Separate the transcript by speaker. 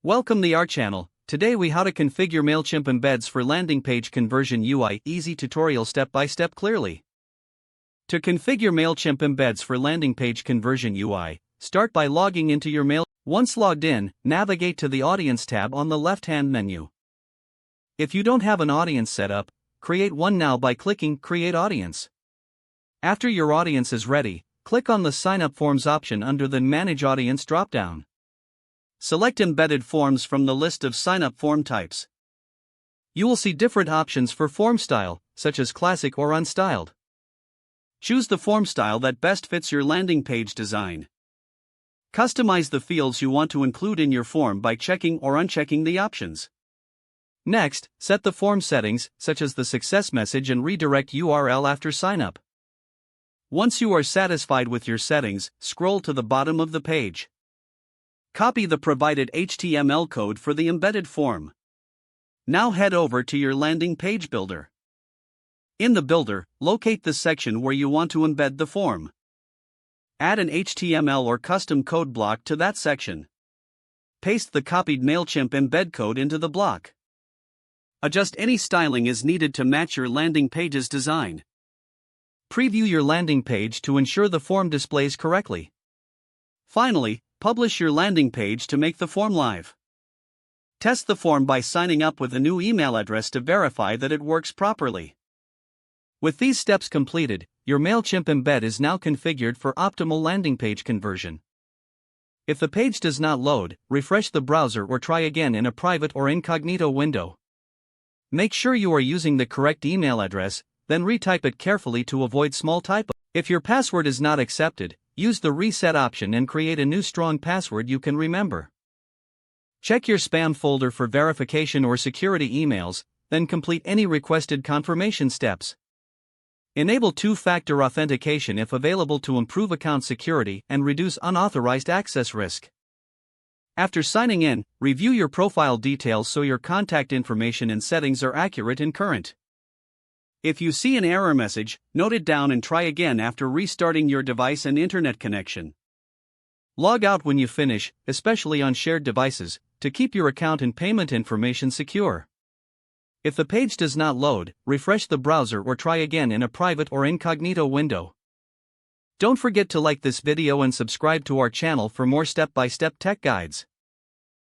Speaker 1: Welcome to our channel. Today we how to configure Mailchimp embeds for landing page conversion UI. Easy tutorial step by step clearly. To configure Mailchimp embeds for landing page conversion UI, start by logging into your Mail. Once logged in, navigate to the Audience tab on the left-hand menu. If you don't have an audience set up, create one now by clicking Create Audience. After your audience is ready, click on the Sign Up Forms option under the Manage Audience dropdown. Select embedded forms from the list of sign-up form types. You will see different options for form style, such as classic or unstyled. Choose the form style that best fits your landing page design. Customize the fields you want to include in your form by checking or unchecking the options. Next, set the form settings, such as the success message and redirect URL after sign-up. Once you are satisfied with your settings, scroll to the bottom of the page. Copy the provided HTML code for the embedded form. Now head over to your landing page builder. In the builder, locate the section where you want to embed the form. Add an HTML or custom code block to that section. Paste the copied Mailchimp embed code into the block. Adjust any styling as needed to match your landing page's design. Preview your landing page to ensure the form displays correctly. Finally, publish your landing page to make the form live. Test the form by signing up with a new email address to verify that it works properly. With these steps completed, your Mailchimp embed is now configured for optimal landing page conversion. If the page does not load, refresh the browser or try again in a private or incognito window. Make sure you are using the correct email address, then retype it carefully to avoid small typos. If your password is not accepted, use the reset option and create a new strong password you can remember. Check your spam folder for verification or security emails, then complete any requested confirmation steps. Enable two-factor authentication if available to improve account security and reduce unauthorized access risk. After signing in, review your profile details so your contact information and settings are accurate and current. If you see an error message, note it down and try again after restarting your device and internet connection. Log out when you finish, especially on shared devices, to keep your account and payment information secure. If the page does not load, refresh the browser or try again in a private or incognito window. Don't forget to like this video and subscribe to our channel for more step-by-step tech guides.